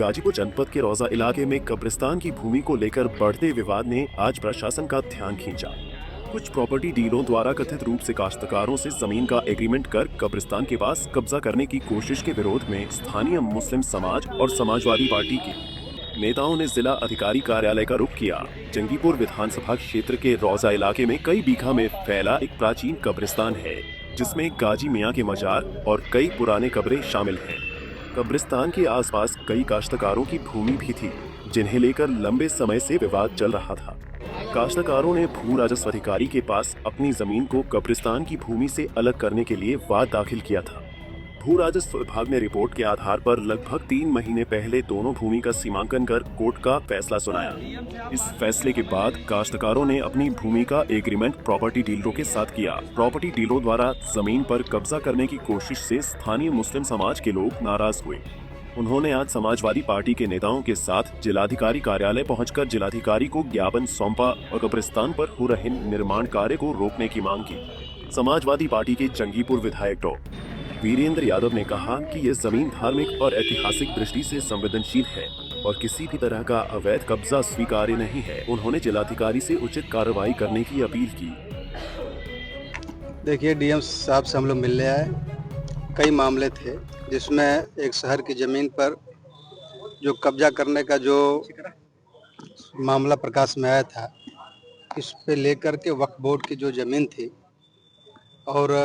गाजीपुर जनपद के रौजा इलाके में कब्रिस्तान की भूमि को लेकर बढ़ते विवाद ने आज प्रशासन का ध्यान खींचा। कुछ प्रॉपर्टी डीलरों द्वारा कथित रूप से काश्तकारों से जमीन का एग्रीमेंट कर कब्रिस्तान के पास कब्जा करने की कोशिश के विरोध में स्थानीय मुस्लिम समाज और समाजवादी पार्टी के नेताओं ने जिला अधिकारी कार्यालय का रुख किया। जंगीपुर विधानसभा क्षेत्र के रौजा इलाके में कई बीघा में फैला एक प्राचीन कब्रिस्तान है, जिसमें गाजी मियाँ के मजार और कई पुराने कब्रें शामिल हैं। कब्रिस्तान के आसपास कई काश्तकारों की भूमि भी थी, जिन्हें लेकर लंबे समय से विवाद चल रहा था। काश्तकारों ने भू राजस्व अधिकारी के पास अपनी जमीन को कब्रिस्तान की भूमि से अलग करने के लिए वाद दाखिल किया था। भू राजस्व विभाग ने रिपोर्ट के आधार पर लगभग 3 महीने पहले दोनों भूमि का सीमांकन कर कोर्ट का फैसला सुनाया। इस फैसले के बाद काश्तकारों ने अपनी भूमि का एग्रीमेंट प्रॉपर्टी डीलरों के साथ किया। प्रॉपर्टी डीलरों द्वारा जमीन पर कब्जा करने की कोशिश से स्थानीय मुस्लिम समाज के लोग नाराज हुए। उन्होंने आज समाजवादी पार्टी के नेताओं के साथ जिलाधिकारी कार्यालय पहुंचकर जिलाधिकारी को ज्ञापन सौंपा और कब्रिस्तान पर हो रहे निर्माण कार्य को रोकने की मांग की। समाजवादी पार्टी के जंगीपुर विधायक डॉ वीरेंद्र यादव ने कहा कि यह जमीन धार्मिक और ऐतिहासिक दृष्टि से संवेदनशील है और किसी भी तरह का अवैध कब्जा स्वीकार्य नहीं है। उन्होंने जिलाधिकारी से उचित कार्रवाई करने की अपील की। देखिए, डीएम साहब से हम लोग मिलने आए। कई मामले थे जिसमें एक शहर की ज़मीन पर जो कब्जा करने का जो मामला प्रकाश में आया था, इस पे लेकर के वक्फ बोर्ड की जो ज़मीन थी और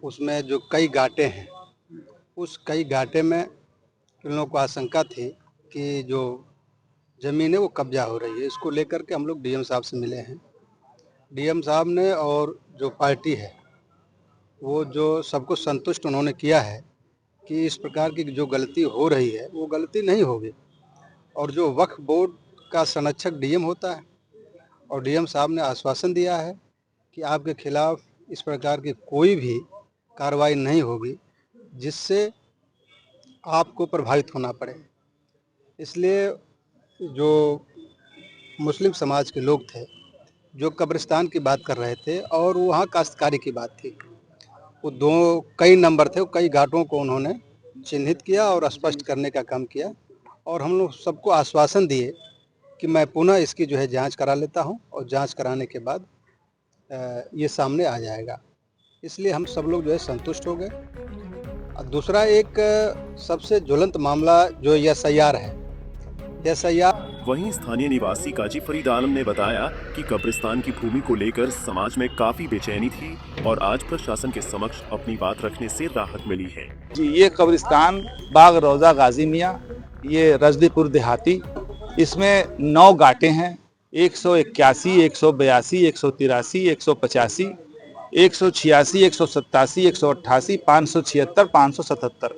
उसमें जो कई गाटे हैं, उस कई गाटे में इन लोगों को आशंका थी कि जो ज़मीन है वो कब्जा हो रही है। इसको लेकर के हम लोग डीएम साहब से मिले हैं। डीएम साहब ने और जो पार्टी है वो जो सबको संतुष्ट उन्होंने किया है कि इस प्रकार की जो गलती हो रही है वो गलती नहीं होगी। और जो वक्फ बोर्ड का संरक्षक डीएम होता है और डीएम साहब ने आश्वासन दिया है कि आपके खिलाफ इस प्रकार की कोई भी कार्रवाई नहीं होगी जिससे आपको प्रभावित होना पड़े। इसलिए जो मुस्लिम समाज के लोग थे जो कब्रिस्तान की बात कर रहे थे और वहाँ काश्तकारी की बात थी, वो कई नंबर थे, कई घाटों को उन्होंने चिन्हित किया और स्पष्ट करने का काम किया। और हम लोग सबको आश्वासन दिए कि मैं पुनः इसकी जो है जांच करा लेता हूं और जांच कराने के बाद ये सामने आ जाएगा। इसलिए हम सब लोग जो है संतुष्ट हो गए। दूसरा एक सबसे ज्वलंत मामला जो एसआईआर है, एसआईआर। वहीं स्थानीय निवासी काजी फरीद आलम ने बताया कि कब्रिस्तान की भूमि को लेकर समाज में काफी बेचैनी थी और आज प्रशासन के समक्ष अपनी बात रखने से राहत मिली है। जी, ये कब्रिस्तान बाग रौजा गाजी मियाँ, ये रजदीपुर देहाती, इसमें 9 गाटे हैं। 181, 182, 183, 185, 186, 187, 188, 576, 577,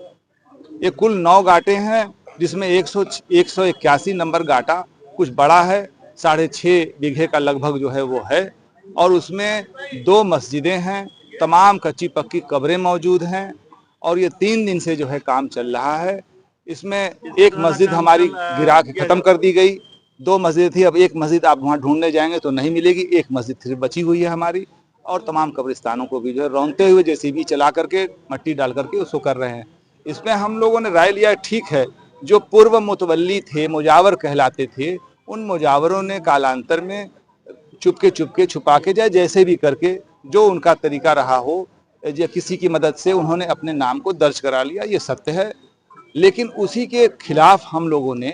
ये कुल 9 गाटे हैं, जिसमें 181 नंबर गाटा कुछ बड़ा है, 6.5 बीघे का लगभग जो है वो है। और उसमें 2 मस्जिदें हैं, तमाम कच्ची पक्की कब्रें मौजूद हैं और ये 3 दिन से जो है काम चल रहा है। इसमें एक मस्जिद हमारी गिरा के ख़त्म कर दी गई, 2 मस्जिद थी, अब एक मस्जिद आप वहाँ ढूंढने जाएंगे तो नहीं मिलेगी, एक मस्जिद फिर बची हुई है हमारी। और तमाम कब्रिस्तानों को भी जो है रौंदते हुए जेसीबी चला करके मट्टी डाल करके उसको कर रहे हैं। इसमें हम लोगों ने राय लिया, ठीक है, जो पूर्व मुतवल्ली थे, मुजावर कहलाते थे, उन मुजावरों ने कालांतर में चुपके छुपा के जैसे भी करके जो उनका तरीका रहा हो, या किसी की मदद से उन्होंने अपने नाम को दर्ज करा लिया, ये सत्य है। लेकिन उसी के खिलाफ हम लोगों ने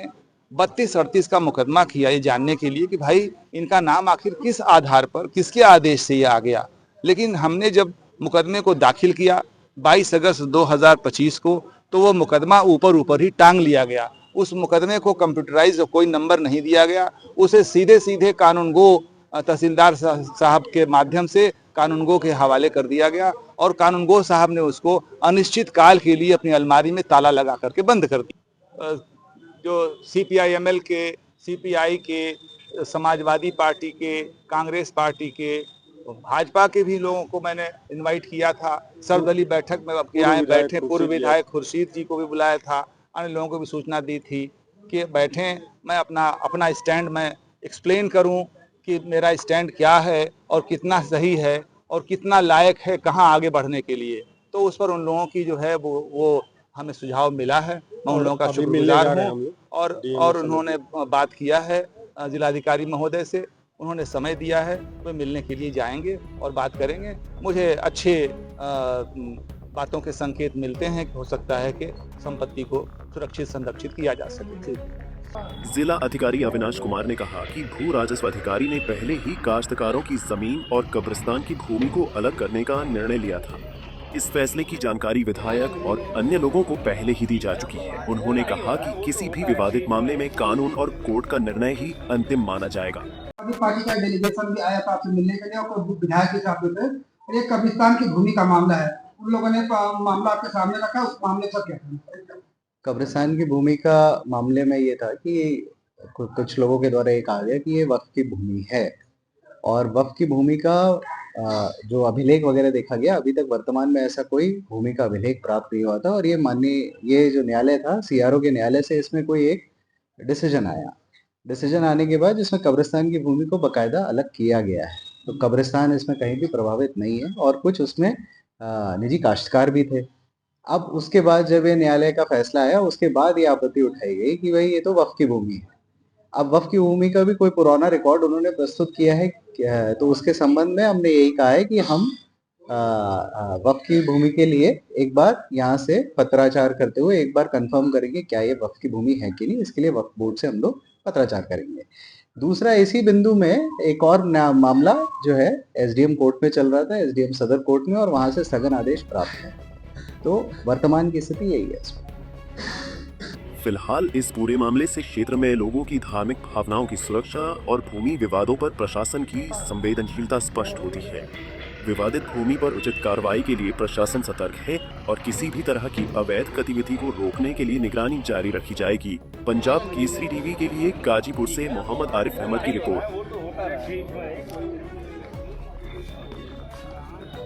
32-38 का मुकदमा किया, ये जानने के लिए कि भाई इनका नाम आखिर किस आधार पर, किसके आदेश से ये आ गया। लेकिन हमने जब मुकदमे को दाखिल किया 22 अगस्त 2025 को, तो वो मुकदमा ऊपर ही टांग लिया गया। उस मुकदमे को कंप्यूटराइज कोई नंबर नहीं दिया गया, उसे सीधे कानूनगो तहसीलदार साहब के माध्यम से कानूनगो के हवाले कर दिया गया और कानूनगो साहब ने उसको अनिश्चित काल के लिए अपनी अलमारी में ताला लगा करके बंद कर दिया। जो CPI-ML के, CPI के, समाजवादी पार्टी के, कांग्रेस पार्टी के, भाजपा के भी लोगों को मैंने इनवाइट किया था। सर्वदलीय बैठक में अब आए बैठे, पूर्व विधायक खुर्शीद जी को भी बुलाया था, अन्य लोगों को भी सूचना दी थी कि बैठें, मैं अपना स्टैंड मैं एक्सप्लेन करूं कि मेरा स्टैंड क्या है और कितना सही है और कितना लायक है कहां आगे बढ़ने के लिए। तो उस पर उन लोगों की जो है वो हमें सुझाव मिला है, मैं उन लोगों का शुक्रगुजार हूँ। और उन्होंने बात किया है जिलाधिकारी महोदय से, उन्होंने समय दिया है, वे मिलने के लिए जाएंगे और बात करेंगे। मुझे अच्छे बातों के संकेत मिलते हैं कि हो सकता है कि संपत्ति को सुरक्षित संरक्षित किया जा सके। जिला अधिकारी अविनाश कुमार ने कहा कि भू राजस्व अधिकारी ने पहले ही काश्तकारों की जमीन और कब्रिस्तान की भूमि को अलग करने का निर्णय लिया था। इस फैसले की जानकारी विधायक और अन्य लोगों को पहले ही दी जा चुकी है। उन्होंने कहा कि किसी भी विवादित मामले में कानून और कोर्ट का निर्णय ही अंतिम माना जाएगा। अभी पार्टी का डेलीगेशन भी आया था आपसे मिलने के लिए और विधायक के साथ में थे। एक कब्रिस्तान की भूमि का मामला है, उन लोगों ने मामला आपके सामने रखा, उस मामले पर क्या करें? कब्रिस्तान की भूमि का मामले में ये था कि कुछ लोगों के द्वारा ये कहा गया कि ये वक्फ की भूमि है और वक्फ की भूमि का जो अभिलेख वगैरह देखा गया, अभी तक वर्तमान में ऐसा कोई भूमि का अभिलेख प्राप्त नहीं हुआ था और ये जो न्यायालय था, सीआरओ के न्यायालय से इसमें कोई एक डिसीजन आया। डिसीजन आने के बाद इसमें कब्रिस्तान की भूमि को बकायदा अलग किया गया है, तो कब्रिस्तान इसमें कहीं भी प्रभावित नहीं है और कुछ उसमें निजी काश्तकार भी थे। अब उसके बाद जब ये न्यायालय का फैसला आया, उसके बाद ये आपत्ति उठाई गई कि भाई ये तो वक्फ की भूमि है। अब वक्फ की भूमि का भी कोई पुराना रिकॉर्ड उन्होंने प्रस्तुत किया है, तो उसके संबंध में हमने यही कहा है कि हम वक्फ की भूमि के लिए एक बार यहाँ से पत्राचार करते हुए एक बार कंफर्म करेंगे क्या ये वक्फ की भूमि है कि नहीं। इसके लिए वक्फ बोर्ड से हम लोग पत्राचार करेंगे। दूसरा, इसी बिंदु में एक और मामला जो है एसडीएम कोर्ट में चल रहा था, एसडीएम सदर कोर्ट में, और वहां से स्थगन आदेश प्राप्त है। तो वर्तमान की स्थिति यही है। फिलहाल इस पूरे मामले से क्षेत्र में लोगों की धार्मिक भावनाओं की सुरक्षा और भूमि विवादों पर प्रशासन की संवेदनशीलता स्पष्ट होती है। विवादित भूमि पर उचित कार्रवाई के लिए प्रशासन सतर्क है और किसी भी तरह की अवैध गतिविधि को रोकने के लिए निगरानी जारी रखी जाएगी। पंजाब केसरी टीवी के लिए गाजीपुर से मोहम्मद आरिफ अहमद की रिपोर्ट।